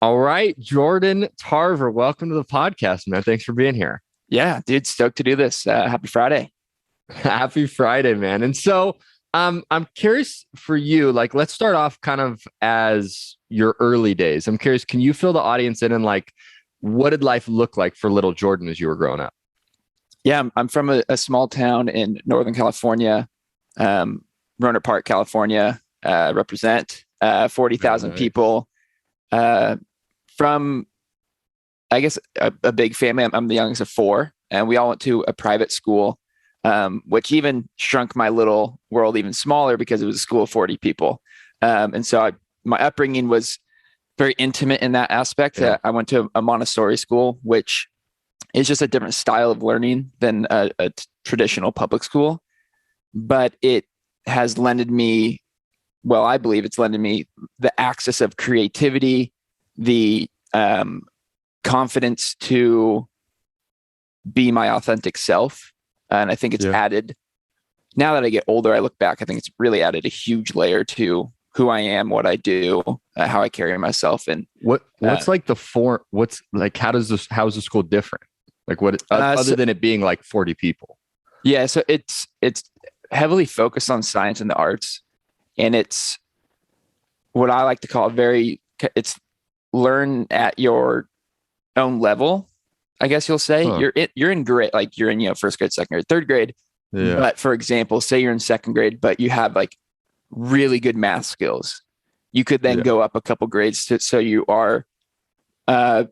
All right, Jordan Tarver, welcome to the podcast, man. Thanks for being here. Yeah, dude, stoked to do this. Happy Friday. Happy Friday, man. And so, I'm curious for you, like, let's start off kind of as your early days. I'm curious, can you fill the audience in and like, what did life look like for little Jordan as you were growing up? Yeah, I'm from a small town in Northern California, Rohnert Park, California. Represent 40,000 Nice. people. Uh, from, I guess, a big family. I'm the youngest of four, and we all went to a private school, which even shrunk my little world even smaller because it was a school of 40 people. My upbringing was very intimate in that aspect. Yeah. I went to a Montessori school, which is just a different style of learning than a traditional public school. But it has lended me, well, I believe it's lended me the access of creativity, the confidence to be my authentic self. And I think it's Yeah. added, now that I get older, I look back, I think it's really added a huge layer to who I am, what I do, how I carry myself. And What's like what's like, how is the school different? Like other so, than it being like 40 people? yeah, so it's heavily focused on science and the arts. And it's what I like to call it's learn at your own level, I guess you'll say. Huh. You're in grade, like you're in, first grade, second grade, third grade. Yeah. But for example, say you're in second grade, but you have like really good math skills. You could then Yeah. go up a couple grades so you are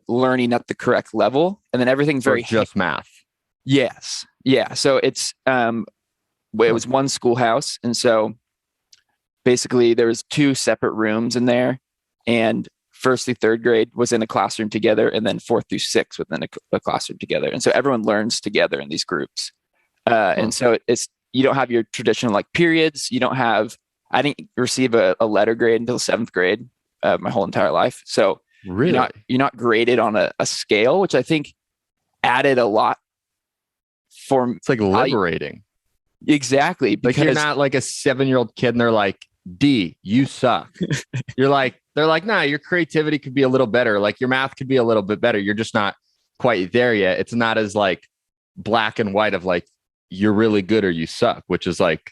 learning at the correct level, and then everything's Or very just math. yes, yeah. So it was one schoolhouse, and so basically there was two separate rooms in there, and first through third grade was in a classroom together, and then fourth through sixth within a classroom together, and so everyone learns together in these groups. And so you don't have your traditional like periods. You don't have. I didn't receive a letter grade until seventh grade my whole entire life. So Really? you're not graded on a scale, which I think added a lot for. It's like liberating. Exactly, Like you're because not like a 7-year-old kid and they're like, D, you suck. They're like, nah, your creativity could be a little better. Like your math could be a little bit better. You're just not quite there yet. It's not as like black and white of like, you're really good or you suck, which is like,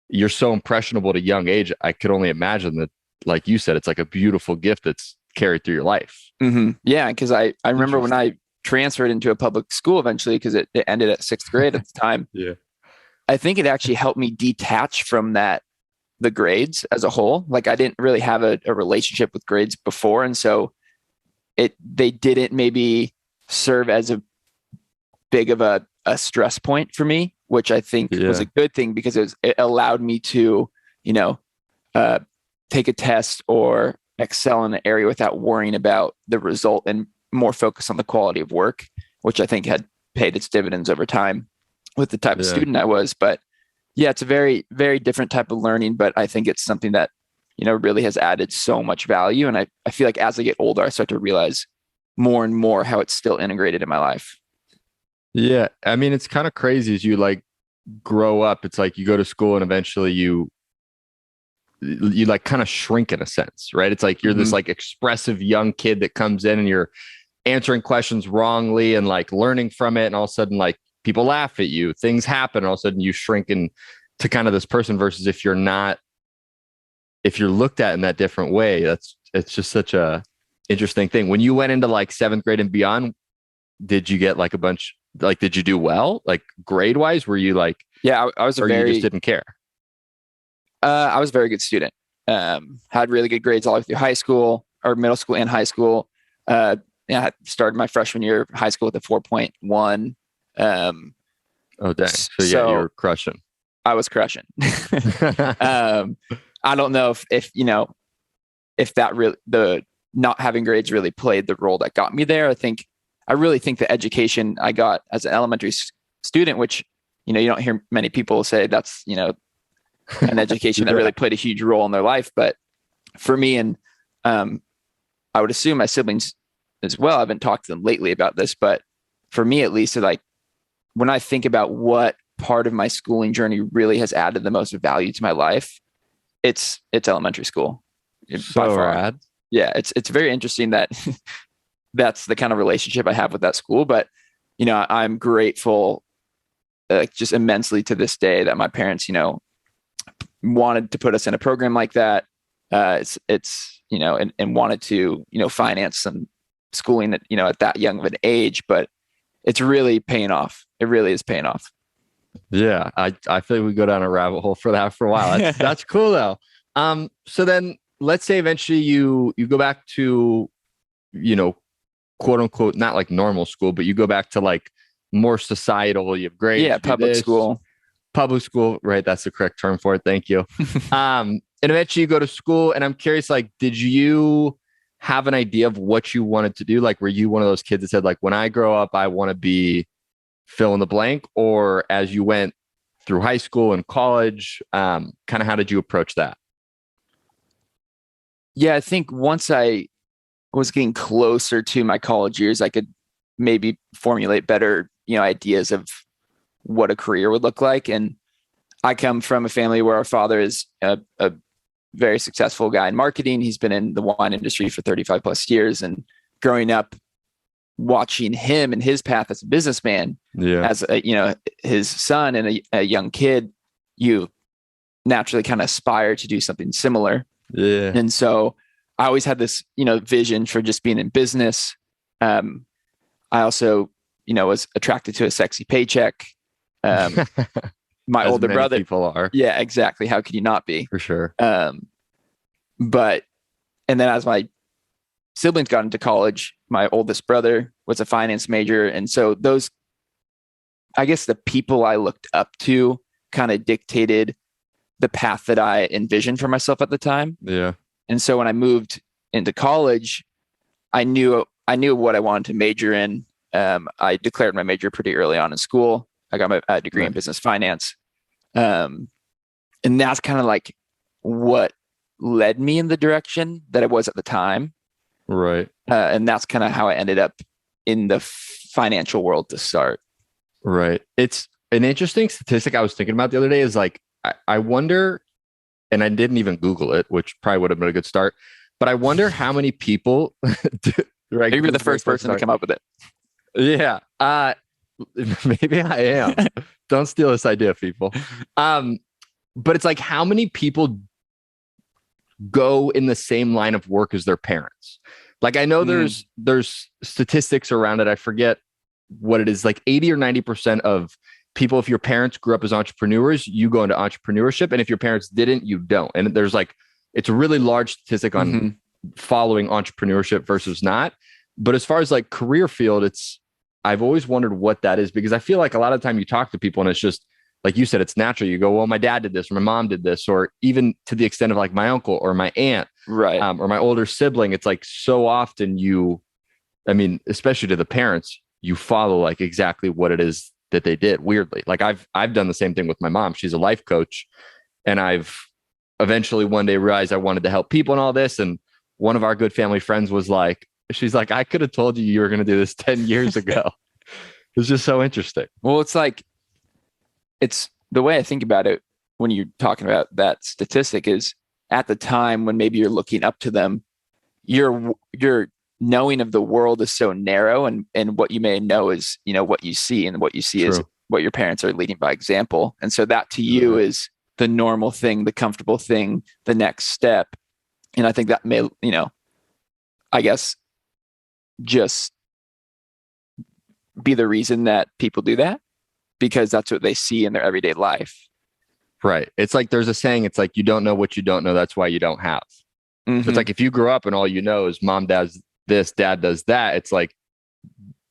you're so impressionable at a young age. I could only imagine that, like you said, it's like a beautiful gift that's carried through your life. Mm-hmm. Yeah, because I remember when I transferred into a public school eventually, because it ended at sixth grade at the time. Yeah. I think it actually helped me detach from the grades as a whole. Like I didn't really have a relationship with grades before. And so they didn't maybe serve as a big of a stress point for me, which I think was a good thing because it allowed me to, take a test or excel in an area without worrying about the result and more focus on the quality of work, which I think had paid its dividends over time with the type of student I was. But yeah, it's a very, very different type of learning, but I think it's something that, really has added so much value. And I feel like as I get older, I start to realize more and more how it's still integrated in my life. Yeah. I mean, it's kind of crazy as you like grow up. It's like you go to school and eventually you like kind of shrink in a sense, right? It's like you're this like expressive young kid that comes in and you're answering questions wrongly and like learning from it. And all of a sudden, like people laugh at you, things happen. And all of a sudden you shrink into kind of this person versus if you're looked at in that different way, it's just such a interesting thing. When you went into like seventh grade and beyond, did you get like did you do well? Like grade wise, were you like, yeah, I was you just didn't care? I was a very good student. Had really good grades all the way through high school or middle school and high school. I started my freshman year of high school with a 4.1. Oh, dang. So you were crushing. I was crushing. I don't know if that really, the not having grades really played the role that got me there. I really think the education I got as an elementary student, which, you don't hear many people say that's, an education that really played a huge role in their life. But for me, and I would assume my siblings as well, I haven't talked to them lately about this, but for me, at least, like when I think about what part of my schooling journey really has added the most value to my life, it's elementary school. So rad. Yeah, it's very interesting that that's the kind of relationship I have with that school. But I'm grateful, just immensely to this day, that my parents, wanted to put us in a program like that. And wanted to, finance some schooling at, at that young of an age, but it's really paying off. It really is paying off. Yeah. I feel like we go down a rabbit hole for that for a while. That's cool though. So then let's say eventually you go back to, quote unquote, not like normal school, but you go back to like more societal, you have grades. Yeah. Public school. Public school, right? That's the correct term for it. Thank you. And eventually you go to school, and I'm curious, like, did you have an idea of what you wanted to do? Like, were you one of those kids that said, like, when I grow up, I want to be fill in the blank? Or as you went through high school and college, kind of how did you approach that? Yeah, I think once I was getting closer to my college years, I could maybe formulate better, ideas of what a career would look like. And I come from a family where our father is a very successful guy in marketing. He's been in the wine industry for 35 plus years. And growing up, watching him and his path as a businessman, as his son and a young kid, you naturally kind of aspire to do something similar. Yeah. And so I always had this, vision for just being in business. I also, was attracted to a sexy paycheck. My older brother, people are. Yeah, exactly. How could you not be? For sure. And then as my siblings got into college, my oldest brother was a finance major. And so those, I guess, the people I looked up to kind of dictated the path that I envisioned for myself at the time. Yeah. And so when I moved into college, I knew what I wanted to major in. I declared my major pretty early on in school. I got my degree in business finance. And that's kind of like what led me in the direction that I was at the time. Right. And that's kind of how I ended up in the financial world to start. Right. It's an interesting statistic I was thinking about the other day is like, I wonder, and I didn't even Google it, which probably would have been a good start, but I wonder how many people Right? You're the first person to come up with it. Yeah. Maybe I am. Don't steal this idea, people. But it's like, how many people go in the same line of work as their parents? Like, I know there's statistics around it. I forget what it is, like 80 or 90% of people, if your parents grew up as entrepreneurs, you go into entrepreneurship. And if your parents didn't, you don't. And there's like, it's a really large statistic on following entrepreneurship versus not. But as far as like career field, I've always wondered what that is, because I feel like a lot of the time you talk to people and it's just, like you said, it's natural. You go, well, my dad did this, or my mom did this, or even to the extent of like my uncle or my aunt, right? Or my older sibling. It's like so often especially to the parents, you follow like exactly what it is that they did. Weirdly, like I've done the same thing with my mom. She's a life coach, and I've eventually one day realized I wanted to help people and all this. And one of our good family friends was like, she's like, I could have told you were going to do this 10 years ago. It's just so interesting. Well, it's the way I think about it when you're talking about that statistic is at the time when maybe you're looking up to them, your knowing of the world is so narrow, and what you may know is, what you see, and what you see is what your parents are leading by example. And so that to you is the normal thing, the comfortable thing, the next step. And I think that may, I guess, just be the reason that people do that, because that's what they see in their everyday life. Right. It's like there's a saying, it's like, you don't know what you don't know. That's why you don't have. It's like, if you grew up and all you know is mom does this, dad does that, it's like,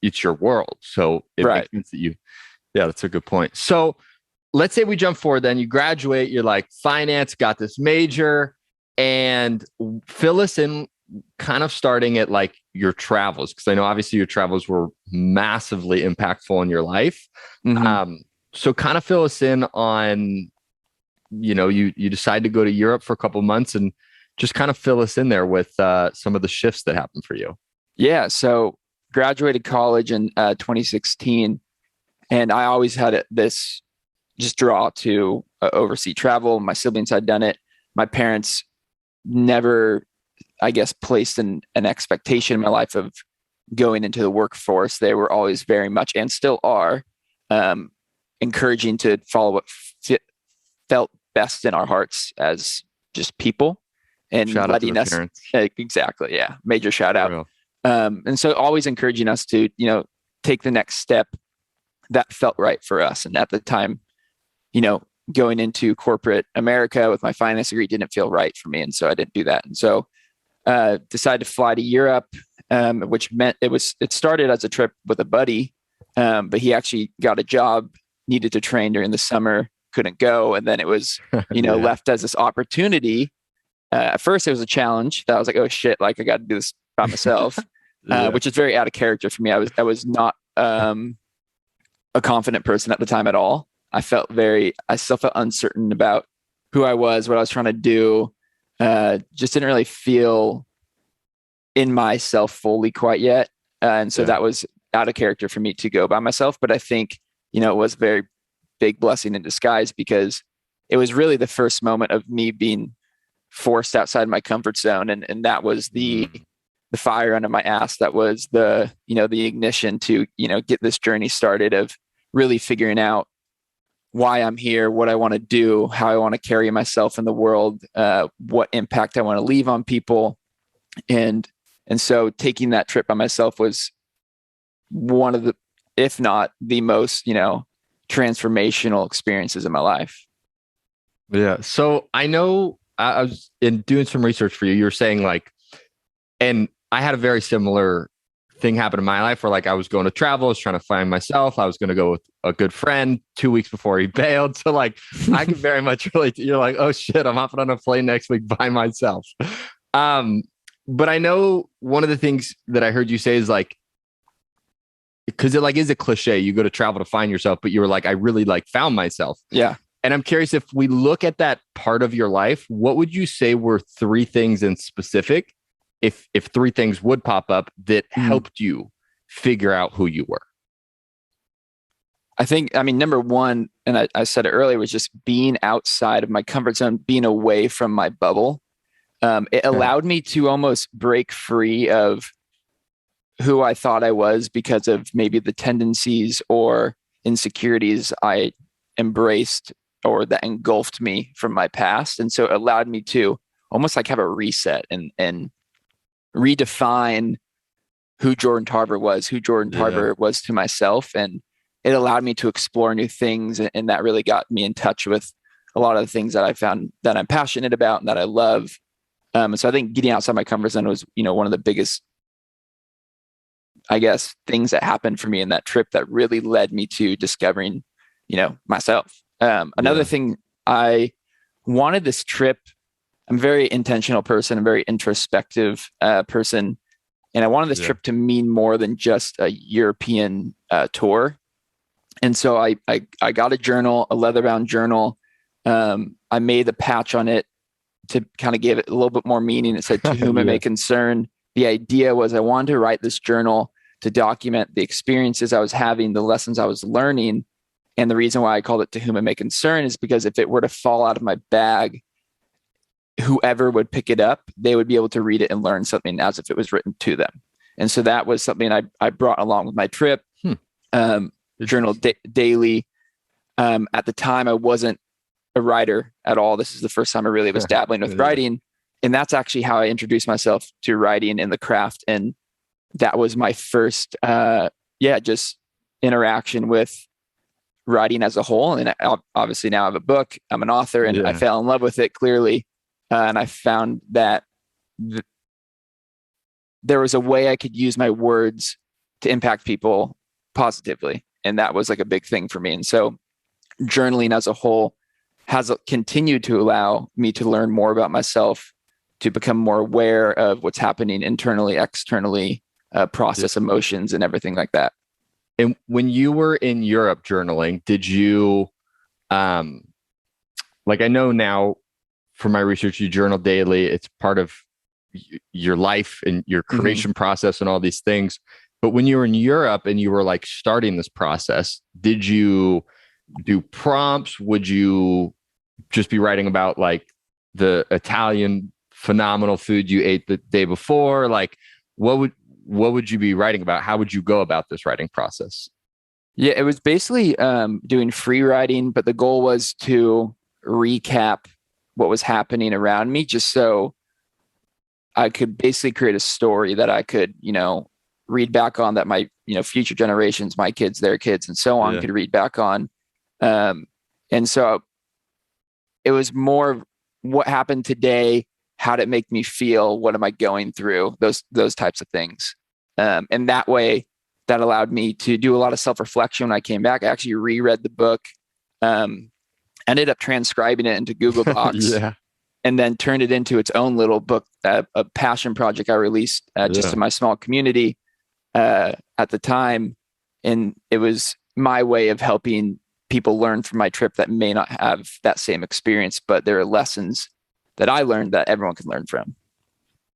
it's your world. So it makes sense that that's a good point. So let's say we jump forward, then you graduate, you're like finance, got this major, and fill us in kind of starting at like your travels. Cause I know obviously your travels were massively impactful in your life. So kind of fill us in on, you decide to go to Europe for a couple of months, and just kind of fill us in there with some of the shifts that happened for you. Yeah. So graduated college in 2016, and I always had this just draw to oversee travel. My siblings had done it. My parents never I guess, placed an expectation in my life of going into the workforce, they were always very much, and still are, encouraging to follow what felt best in our hearts as just people, and Shout out to letting the us parents. exactly, yeah, major shout For out. real. And so always encouraging us to, take the next step that felt right for us. And at the time, going into corporate America with my finance degree didn't feel right for me, and so I didn't do that. And so decided to fly to Europe, which meant it started as a trip with a buddy, but he actually got a job, needed to train during the summer, couldn't go, and then it was left as this opportunity. At first, it was a challenge that I was like, oh shit, like I got to do this by myself, which is very out of character for me. I was not a confident person at the time at all. I still felt uncertain about who I was, what I was trying to do. Just didn't really feel in myself fully quite yet. And so that was out of character for me to go by myself. But I think, it was a very big blessing in disguise, because it was really the first moment of me being forced outside my comfort zone. And that was the fire under my ass. That was the ignition to, get this journey started of really figuring out why I'm here, what I want to do, how I want to carry myself in the world, what impact I want to leave on people. And so taking that trip by myself was one of the, if not the most, transformational experiences in my life. Yeah. So I know I was in doing some research for you. You were saying and I had a very similar thing happen in my life where I was going to travel, I was trying to find myself. I was going to go with a good friend 2 weeks before he bailed. So I can very much relate. You're like, oh shit, I'm hopping on a plane next week by myself. But I know one of the things that I heard you say is because it is a cliche. You go to travel to find yourself, but you were I really found myself. Yeah. And I'm curious, if we look at that part of your life, what would you say were 3 things in specific, if 3 things would pop up that helped you figure out who you were? I think, number one, and I said it earlier, was just being outside of my comfort zone, being away from my bubble. It allowed me to almost break free of who I thought I was because of maybe the tendencies or insecurities I embraced or that engulfed me from my past. And so it allowed me to almost have a reset and redefine who Jordan Tarver was, who Jordan Tarver was to myself. And it allowed me to explore new things. And that really got me in touch with a lot of the things that I found that I'm passionate about and that I love. And so I think getting outside my comfort zone was, one of the biggest, I guess, things that happened for me in that trip that really led me to discovering, myself. Another thing, I wanted this trip. I'm a very intentional person, a very introspective person. And I wanted this trip to mean more than just a European tour. And so I got a journal, a leather-bound journal. I made the patch on it to kind of give it a little bit more meaning. It said, to whom it may concern. The idea was I wanted to write this journal to document the experiences I was having, the lessons I was learning. And the reason why I called it To Whom It May Concern is because if it were to fall out of my bag, whoever would pick it up, they would be able to read it and learn something as if it was written to them. And so that was something I brought along with my trip. Journal daily. At the time, I wasn't a writer at all. This is the first time I really was dabbling with writing. And that's actually how I introduced myself to writing and the craft. And that was my first, just interaction with writing as a whole. And obviously now I have a book, I'm an author, and I fell in love with it clearly. And I found that there was a way I could use my words to impact people positively. And that was a big thing for me. And so journaling as a whole has continued to allow me to learn more about myself, to become more aware of what's happening internally, externally, process emotions and everything like that. And when you were in Europe journaling, did you, I know now from my research, you journal daily. It's part of your life and your creation process and all these things. But when you were in Europe and you were starting this process, did you do prompts? Would you just be writing about the Italian phenomenal food you ate the day before? Like, what would you be writing about? How would you go about this writing process? Yeah, it was basically doing free writing, but the goal was to recap what was happening around me, just so I could basically create a story that I could, read back on, that my, future generations, my kids, their kids, and so on, could read back on. And so it was more of what happened today, how did it make me feel, what am I going through, those types of things. And that way, that allowed me to do a lot of self-reflection when I came back. I actually reread the book, ended up transcribing it into Google Docs, and then turned it into its own little book, a passion project I released just in my small community at the time. And it was my way of helping people learn from my trip that may not have that same experience, but there are lessons that I learned that everyone can learn from.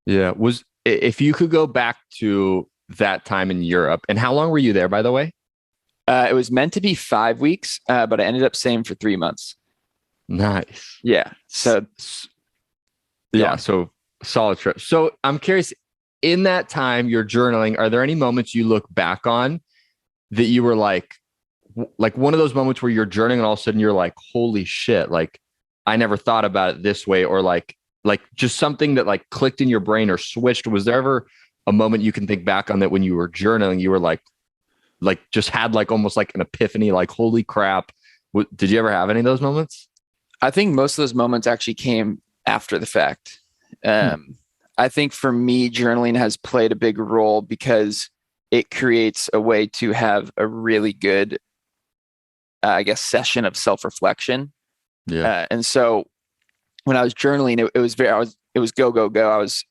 Yeah. If you could go back to that time in Europe, and how long were you there, by the way? It was meant to be 5 weeks, but I ended up staying for 3 months. Nice. Yeah. So solid trip. So I'm curious, in that time you're journaling, are there any moments you look back on that you were like one of those moments where you're journaling and all of a sudden you're like, holy shit, like I never thought about it this way, or like just something that like clicked in your brain or switched? Was there ever a moment you can think back on that when you were journaling, you were like just had like almost like an epiphany, like, holy crap? Did you ever have any of those moments? I think most of those moments actually came after the fact. I think for me, journaling has played a big role because it creates a way to have a really good, session of self-reflection. Yeah. And so when I was journaling, it was go, go, go. I was,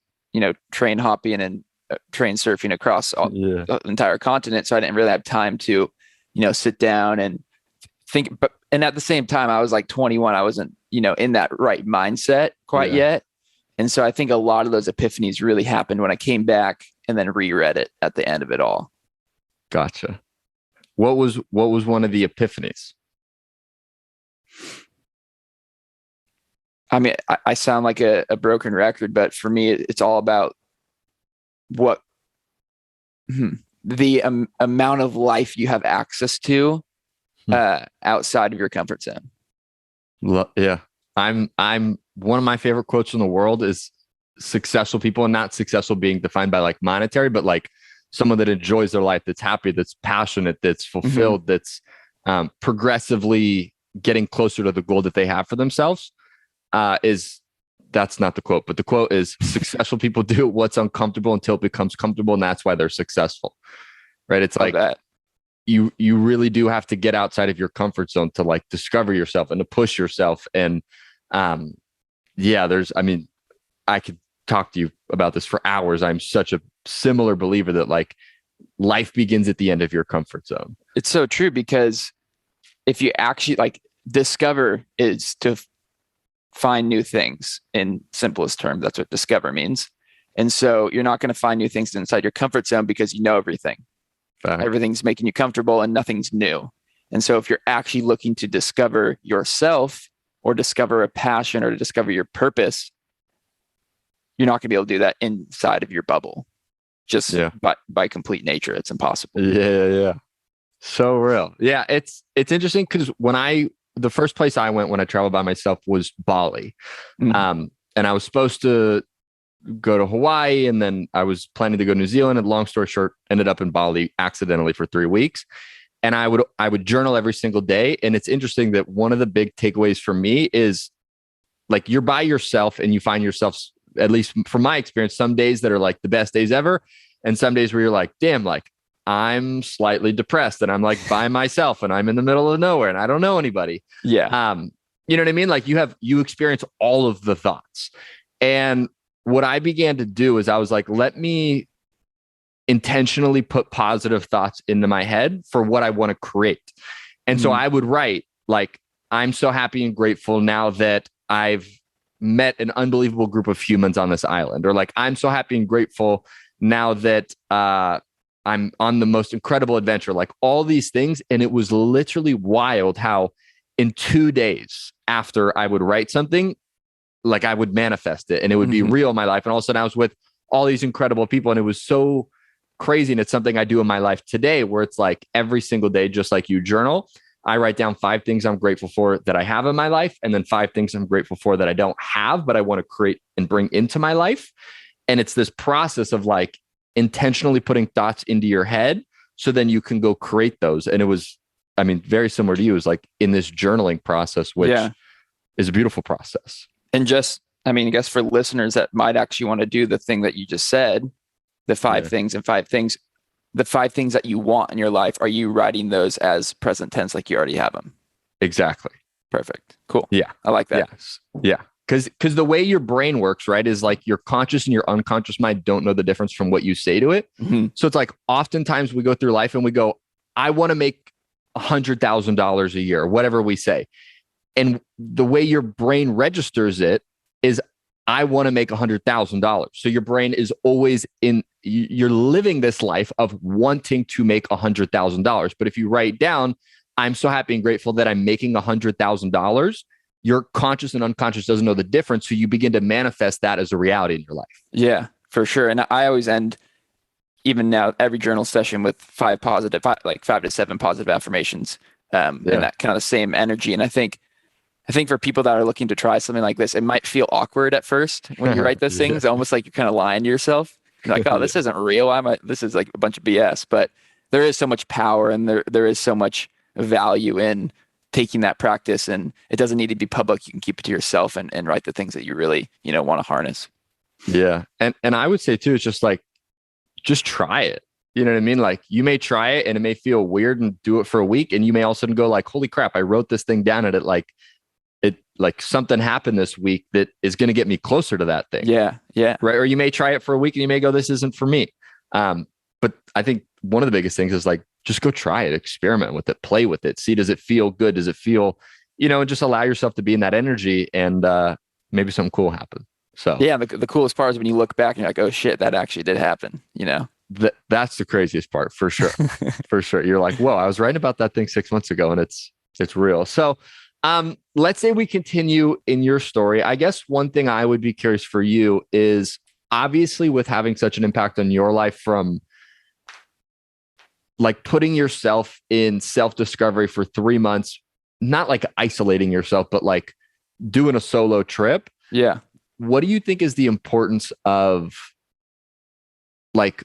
train hopping and train surfing across the entire continent. So I didn't really have time to, sit down and think. And at the same time, I was like 21. I wasn't, in that right mindset quite yet. And so I think a lot of those epiphanies really happened when I came back and then reread it at the end of it all. Gotcha. What was one of the epiphanies? I mean, I sound like a broken record, but for me, it's all about the amount of life you have access to outside of your comfort zone. Yeah. I'm one of my favorite quotes in the world is successful people, and not successful being defined by like monetary, but like someone that enjoys their life, that's happy, that's passionate, that's fulfilled, that's progressively getting closer to the goal that they have for themselves. That's not the quote, but the quote is successful people do what's uncomfortable until it becomes comfortable, and that's why they're successful. Right? It's like that. You really do have to get outside of your comfort zone to like discover yourself and to push yourself. And I could talk to you about this for hours. I'm such a similar believer that like life begins at the end of your comfort zone. It's so true, because if you actually like discover is to find new things in simplest terms. That's what discover means. And so you're not going to find new things inside your comfort zone because you know everything. Fact. Everything's making you comfortable and nothing's new. And so if you're actually looking to discover yourself or discover a passion or to discover your purpose, you're not going to be able to do that inside of your bubble. Just by complete nature, it's impossible. Yeah. So real. Yeah, it's interesting because the first place I went when I traveled by myself was Bali. And I was supposed to go to Hawaii, and then I was planning to go to New Zealand, and long story short, ended up in Bali accidentally for 3 weeks. And I would journal every single day. And it's interesting that one of the big takeaways for me is like you're by yourself and you find yourself, at least from my experience, some days that are like the best days ever. And some days where you're like, damn, like I'm slightly depressed and I'm like by myself and I'm in the middle of nowhere and I don't know anybody. Yeah. You know what I mean? Like you experience all of the thoughts. And what I began to do is I was like, let me intentionally put positive thoughts into my head for what I want to create. And so I would write like, I'm so happy and grateful now that I've met an unbelievable group of humans on this island, or like, I'm so happy and grateful now that I'm on the most incredible adventure, like all these things. And it was literally wild how in 2 days after I would write something, like I would manifest it and it would be real in my life. And all of a sudden I was with all these incredible people and it was so crazy. And it's something I do in my life today where it's like every single day, just like you journal, I write down 5 things I'm grateful for that I have in my life. And then 5 things I'm grateful for that I don't have, but I want to create and bring into my life. And it's this process of like intentionally putting thoughts into your head. So then you can go create those. And it was, I mean, very similar to you, is like in this journaling process, which is a beautiful process. And just, I mean, I guess for listeners that might actually want to do the thing that you just said, the 5 things and 5 things, the 5 things that you want in your life, are you writing those as present tense like you already have them? Exactly. Perfect. Cool. Yeah. I like that. Yes. Yeah. Because the way your brain works, right, is like your conscious and your unconscious mind don't know the difference from what you say to it. So it's like oftentimes we go through life and we go, I want to make $100,000 a year, whatever we say. And the way your brain registers it is, I want to make $100,000. So your brain is always you're living this life of wanting to make $100,000. But if you write down, I'm so happy and grateful that I'm making $100,000, your conscious and unconscious doesn't know the difference. So you begin to manifest that as a reality in your life. Yeah, for sure. And I always end, even now, every journal session with 5 to 7 positive affirmations, and that kind of the same energy. And I think for people that are looking to try something like this, it might feel awkward at first when you write those things, almost like you're kind of lying to yourself. You're like, oh, this isn't real. This is like a bunch of BS. But there is so much power and there is so much value in taking that practice, and it doesn't need to be public. You can keep it to yourself and write the things that you really, want to harness. Yeah. And I would say too, it's just like, just try it. You know what I mean? Like you may try it and it may feel weird and do it for a week. And you may all of a sudden go like, holy crap, I wrote this thing down and it like something happened this week that is going to get me closer to that thing. Yeah. Yeah. Right. Or you may try it for a week and you may go, this isn't for me. But I think one of the biggest things is like, just go try it, experiment with it, play with it, see, does it feel good? Does it feel, and just allow yourself to be in that energy and maybe something cool happen. So yeah, the coolest part is when you look back and you're like, oh shit, that actually did happen. That's the craziest part for sure. For sure. You're like, whoa, I was writing about that thing 6 months ago and it's real. So let's say we continue in your story. I guess one thing I would be curious for you is, obviously with having such an impact on your life, from like putting yourself in self-discovery for 3 months, not like isolating yourself, but like doing a solo trip. Yeah. What do you think is the importance of like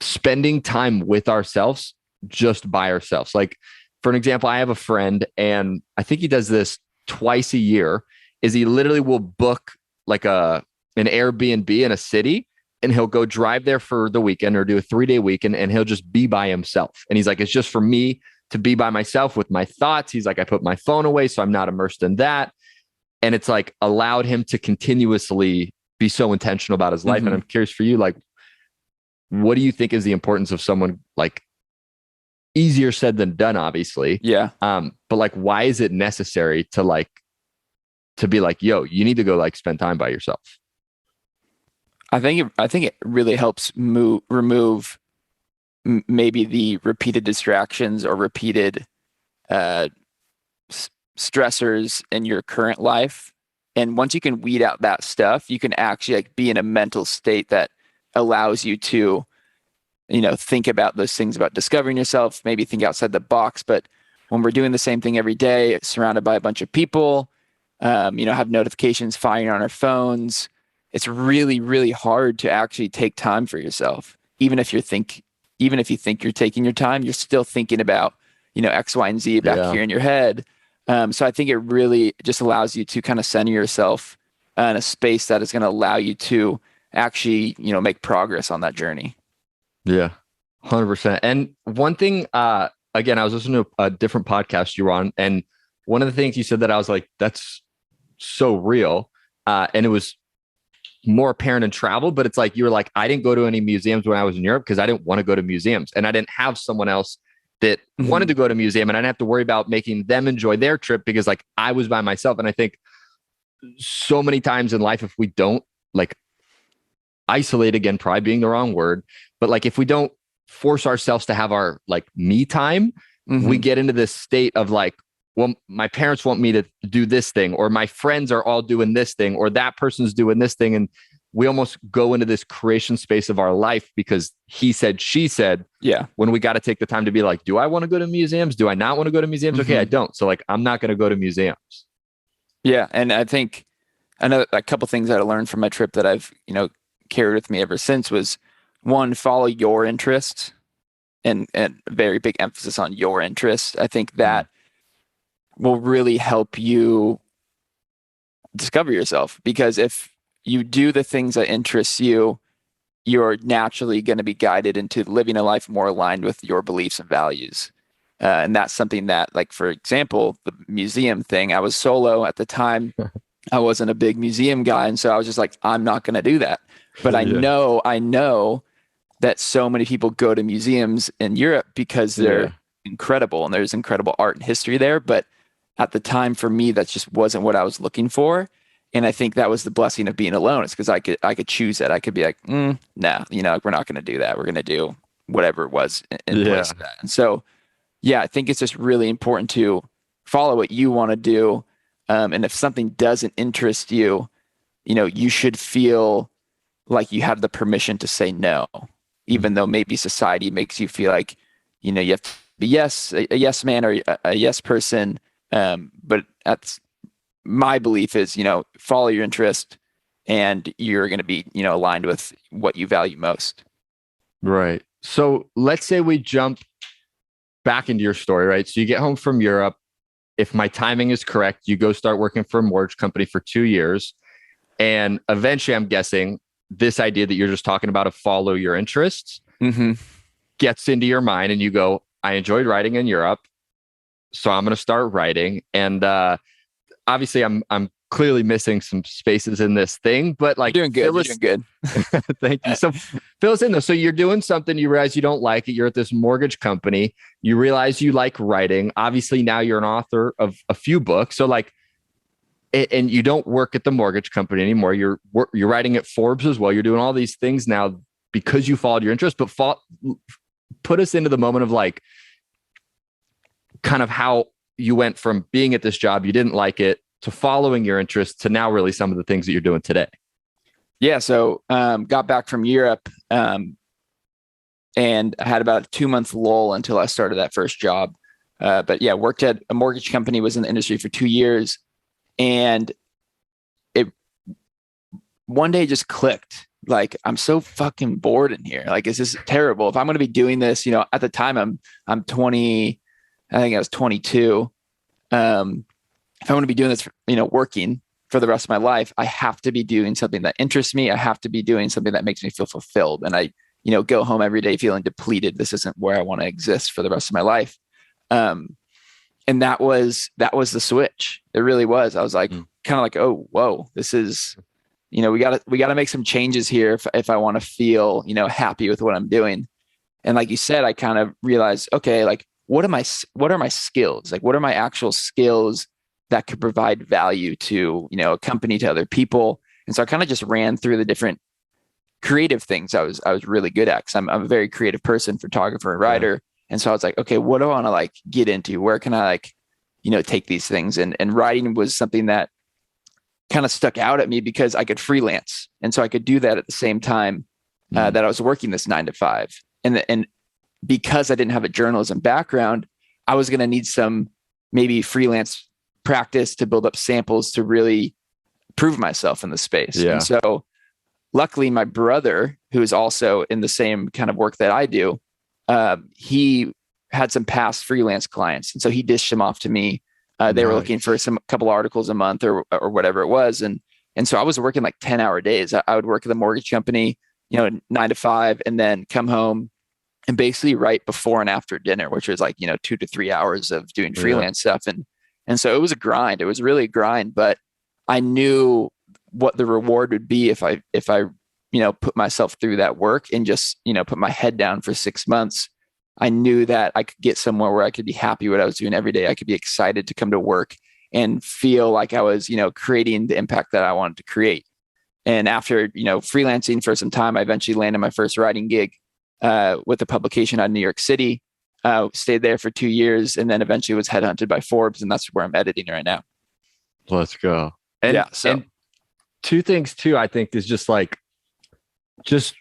spending time with ourselves, just by ourselves? Like, for an example, I have a friend and I think he does this twice a year, is he literally will book like an Airbnb in a city and he'll go drive there for the weekend or do a 3-day weekend and he'll just be by himself. And he's like, it's just for me to be by myself with my thoughts. He's like, I put my phone away, so I'm not immersed in that. And it's like allowed him to continuously be so intentional about his life. And I'm curious for you, like, what do you think is the importance of someone, like, easier said than done, obviously. Yeah. But like, why is it necessary to be like, yo, you need to go like spend time by yourself? I think it really helps remove maybe the repeated distractions or repeated stressors in your current life. And once you can weed out that stuff, you can actually like be in a mental state that allows you to, think about those things about discovering yourself, maybe think outside the box. But when we're doing the same thing every day, surrounded by a bunch of people, have notifications firing on our phones, it's really, really hard to actually take time for yourself. Even if you think you're taking your time, you're still thinking about, X, Y, and Z back here in your head. So I think it really just allows you to kind of center yourself in a space that is going to allow you to actually, make progress on that journey. Yeah, 100%. And one thing, again, I was listening to a different podcast you were on, and one of the things you said that I was like, that's so real. And it was more apparent in travel, but it's like, you were like, I didn't go to any museums when I was in Europe because I didn't want to go to museums. And I didn't have someone else that wanted to go to a museum, and I didn't have to worry about making them enjoy their trip because like I was by myself. And I think so many times in life, if we don't like isolate, again, probably being the wrong word, but like if we don't force ourselves to have our like me time, we get into this state of like, well, my parents want me to do this thing, or my friends are all doing this thing, or that person's doing this thing. And we almost go into this creation space of our life because he said, she said, Yeah. when we got to take the time to be like, do I want to go to museums? Do I not want to go to museums? Okay, I don't. So like, I'm not going to go to museums. Yeah. And I think another, a couple things that I learned from my trip that I've, carried with me ever since was, one, follow your interests, and a very big emphasis on your interests. I think that will really help you discover yourself, because if you do the things that interest you, you're naturally going to be guided into living a life more aligned with your beliefs and values. And that's something that, like, for example, the museum thing, I was solo at the time. I wasn't a big museum guy. And so I was just like, I'm not going to do that. But I know that so many people go to museums in Europe because they're incredible, and there's incredible art and history there. But at the time, for me, that just wasn't what I was looking for. And I think that was the blessing of being alone. It's because I could choose it. I could be like, no, we're not going to do that. We're going to do whatever it was in place of that. And so, I think it's just really important to follow what you want to do. And if something doesn't interest you, you should feel like you have the permission to say no, even though maybe society makes you feel like, you have to be a yes man or a yes person. But that's my belief is, follow your interest, and you're going to be, aligned with what you value most. Right. So let's say we jump back into your story, right? So you get home from Europe. If my timing is correct, you go start working for a mortgage company for 2 years. And eventually, I'm guessing this idea that you're just talking about, to follow your interests, gets into your mind, and you go, I enjoyed writing in Europe, so I'm going to start writing. And obviously, I'm clearly missing some spaces in this thing, but like, you're doing good. Thank you. So fill us in though. So you're doing something, you realize you don't like it. You're at this mortgage company. You realize you like writing. Obviously, now you're an author of a few books. So like, and you don't work at the mortgage company anymore. You're writing at Forbes as well. You're doing all these things now because you followed your interest. But put us into the moment of like, kind of how you went from being at this job, you didn't like it, to following your interests, to now really some of the things that you're doing today. Yeah. So got back from Europe, and I had about a 2-month lull until I started that first job. But yeah, worked at a mortgage company, was in the industry for 2 years. And it one day just clicked. Like, I'm so fucking bored in here. Like, this is terrible. If I'm going to be doing this, at the time I'm 20, I think I was 22. If I'm going to be doing this, working for the rest of my life, I have to be doing something that interests me. I have to be doing something that makes me feel fulfilled. And I, go home every day feeling depleted. This isn't where I want to exist for the rest of my life. And that was the switch. It really was. I was like, kind of like, oh, whoa, this is, we gotta make some changes here if I want to feel, happy with what I'm doing. And like you said, I kind of realized, okay, like, what are my skills? Like, what are my actual skills that could provide value to, a company, to other people? And so I kind of just ran through the different creative things I was really good at, because I'm a very creative person, photographer and writer. Yeah. And so I was like, okay, what do I want to like get into? Where can I like, take these things? And writing was something that kind of stuck out at me because I could freelance. And so I could do that at the same time that I was working this 9 to 5. And because I didn't have a journalism background, I was going to need some maybe freelance practice to build up samples to really prove myself in the space. Yeah. And so luckily my brother, who is also in the same kind of work that I do, he had some past freelance clients. And so he dished them off to me. They were looking for couple articles a month or whatever it was. And so I was working like 10-hour days. I would work at the mortgage company, 9 to 5, and then come home and basically write before and after dinner, which was like, 2 to 3 hours of doing freelance stuff. And so it was a grind. It was really a grind, but I knew what the reward would be if I put myself through that work and just, put my head down for 6 months. I knew that I could get somewhere where I could be happy with what I was doing every day. I could be excited to come to work and feel like I was, creating the impact that I wanted to create. And after, freelancing for some time, I eventually landed my first writing gig with a publication out of New York City. Stayed there for 2 years, and then eventually was headhunted by Forbes, and that's where I'm editing right now. Let's go. And two things too, I think, is just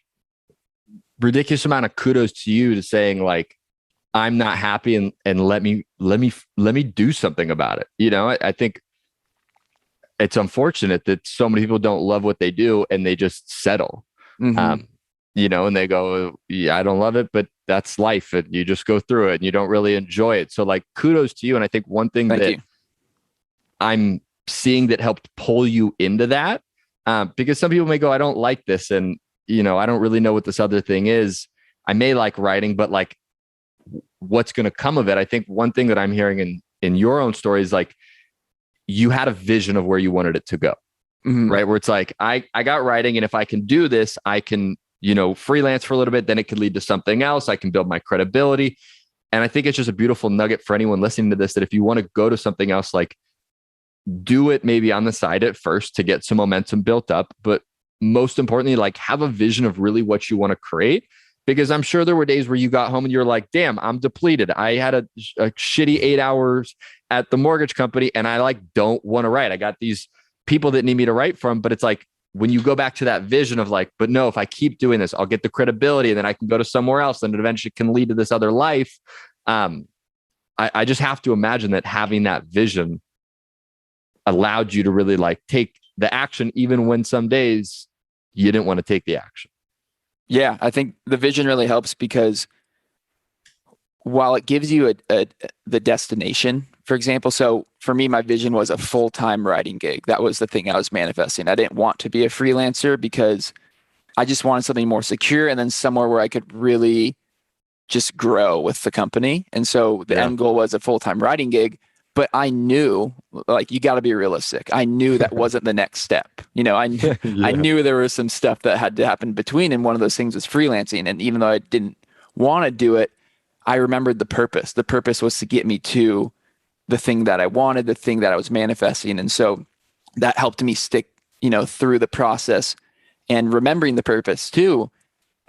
ridiculous amount of kudos to you to saying like, I'm not happy and let me do something about it. You know, I think it's unfortunate that so many people don't love what they do and they just settle. You know, and they go, yeah, I don't love it, but that's life. And you just go through it and you don't really enjoy it. So like, kudos to you. And I think one thing I'm seeing that helped pull you into that, because some people may go, I don't like this. And, you know, I don't really know what this other thing is. I may like writing, but like, what's going to come of it? I think one thing that I'm hearing in your own story is like, you had a vision of where you wanted it to go, right? Where it's like, I got writing, and if I can do this, I can, you know, freelance for a little bit, then it could lead to something else. I can build my credibility. And I think it's just a beautiful nugget for anyone listening to this, that if you want to go to something else, like do it maybe on the side at first to get some momentum built up. But most importantly, like have a vision of really what you want to create. Because I'm sure there were days where you got home and you're like, damn, I'm depleted. I had a shitty 8 hours at the mortgage company and I like don't want to write. I got these people that need me to write from, but it's like, when you go back to that vision of like, but no, if I keep doing this, I'll get the credibility and then I can go to somewhere else and it eventually can lead to this other life. I just have to imagine that having that vision allowed you to really like take the action, even when some days you didn't want to take the action. Yeah, I think the vision really helps because while it gives you the destination, for example, so for me, my vision was a full-time writing gig. That was the thing I was manifesting. I didn't want to be a freelancer because I just wanted something more secure and then somewhere where I could really just grow with the company. And so the end goal was a full-time writing gig, but I knew like, you got to be realistic. I knew that wasn't the next step. You know, I knew there was some stuff that had to happen between. And one of those things was freelancing. And even though I didn't want to do it, I remembered the purpose. The purpose was to get me to the thing that I wanted, the thing that I was manifesting. And so that helped me stick, you know, through the process. And remembering the purpose too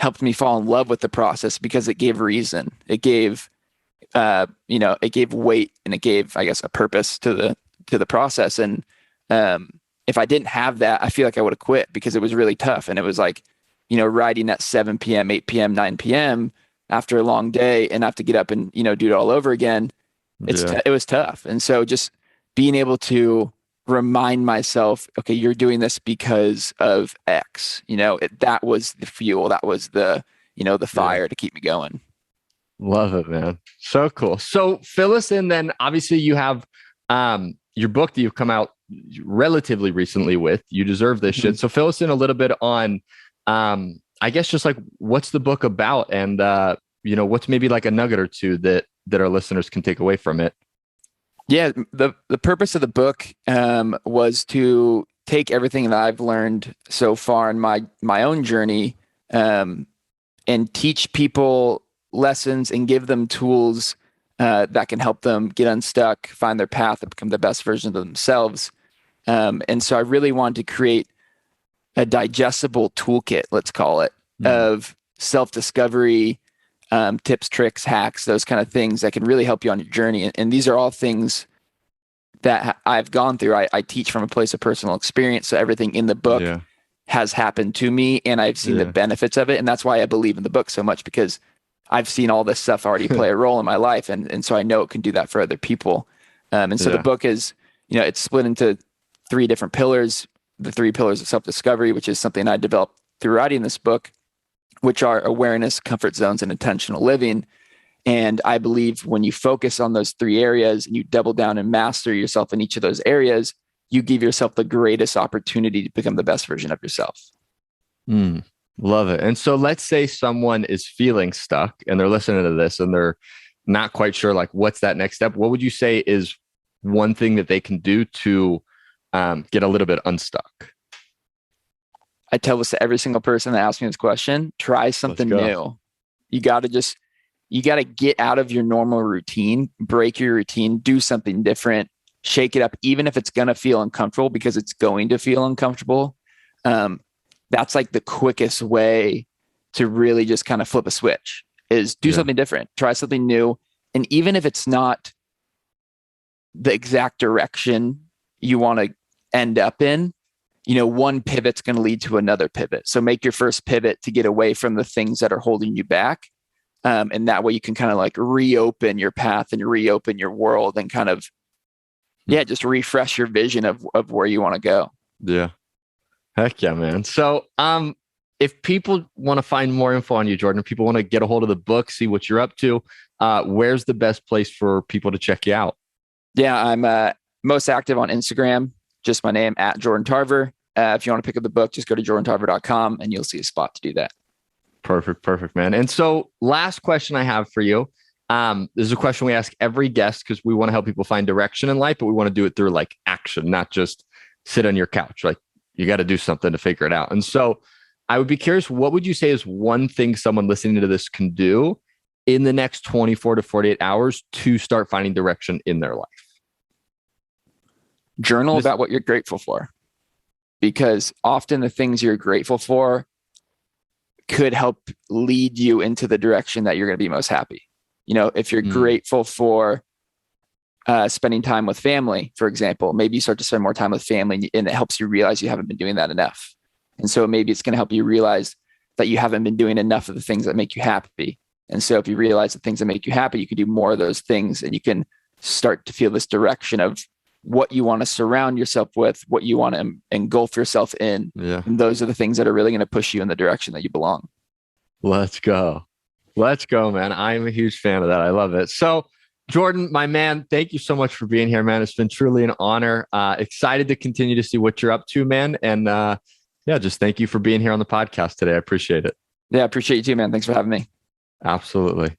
helped me fall in love with the process because it gave reason. It gave, it gave weight, and it gave, I guess, a purpose to the process. And if I didn't have that, I feel like I would have quit because it was really tough. And it was like, you know, writing at 7 p.m., 8 p.m., 9 p.m. after a long day and have to get up and, you know, do it all over again. It was tough. And so just being able to remind myself, okay, you're doing this because of X, you know, that was the fuel. That was the, you know, the fire to keep me going. Love it, man. So cool. So fill us in then. Obviously you have your book that you've come out relatively recently with, You Deserve This Shit. So fill us in a little bit on, I guess just like, what's the book about? And, you know, what's maybe like a nugget or two that our listeners can take away from it? Yeah. The purpose of the book, was to take everything that I've learned so far in my own journey, and teach people lessons and give them tools, that can help them get unstuck, find their path, and become the best version of themselves. And so I really wanted to create a digestible toolkit, let's call it, of self-discovery, tips, tricks, hacks, those kind of things that can really help you on your journey. And these are all things that I've gone through. I teach from a place of personal experience. So everything in the book has happened to me and I've seen the benefits of it. And that's why I believe in the book so much, because I've seen all this stuff already play a role in my life. And so I know it can do that for other people. And so the book is, you know, it's split into 3 different pillars, the 3 pillars of self-discovery, which is something I developed through writing this book, which are awareness, comfort zones, and intentional living. And I believe when you focus on those 3 areas and you double down and master yourself in each of those areas, you give yourself the greatest opportunity to become the best version of yourself. Love it. And so let's say someone is feeling stuck and they're listening to this and they're not quite sure, like, what's that next step? What would you say is one thing that they can do to get a little bit unstuck? I tell this to every single person that asks me this question: try something new. You got to get out of your normal routine, break your routine, do something different, shake it up, even if it's going to feel uncomfortable, because it's going to feel uncomfortable. That's like the quickest way to really just kind of flip a switch, is do something different, try something new. And even if it's not the exact direction you want to end up in, one pivot's going to lead to another pivot. So make your first pivot to get away from the things that are holding you back. And that way you can kind of like reopen your path and reopen your world and kind of, just refresh your vision of where you want to go. Yeah. Heck yeah, man. So, if people want to find more info on you, Jordan, if people want to get a hold of the book, see what you're up to, where's the best place for people to check you out? Yeah, I'm most active on Instagram, just my name, @Jordan Tarver. If you want to pick up the book, just go to jordantarver.com and you'll see a spot to do that. Perfect, man. And so last question I have for you. This is a question we ask every guest because we want to help people find direction in life, but we want to do it through like action, not just sit on your couch. Like you got to do something to figure it out. And so I would be curious, what would you say is one thing someone listening to this can do in the next 24 to 48 hours to start finding direction in their life? Journal about what you're grateful for, because often the things you're grateful for could help lead you into the direction that you're going to be most happy. If you're grateful for spending time with family, for example, maybe you start to spend more time with family and it helps you realize you haven't been doing that enough. And so maybe it's going to help you realize that you haven't been doing enough of the things that make you happy. And so if you realize the things that make you happy, you can do more of those things and you can start to feel this direction of what you want to surround yourself with, what you want to engulf yourself in. Yeah. And those are the things that are really going to push you in the direction that you belong. Let's go, man. I'm a huge fan of that. I love it. So Jordan, my man, thank you so much for being here, man. It's been truly an honor. Excited to continue to see what you're up to, man. And just thank you for being here on the podcast today. I appreciate it. Yeah, I appreciate you too, man. Thanks for having me. Absolutely.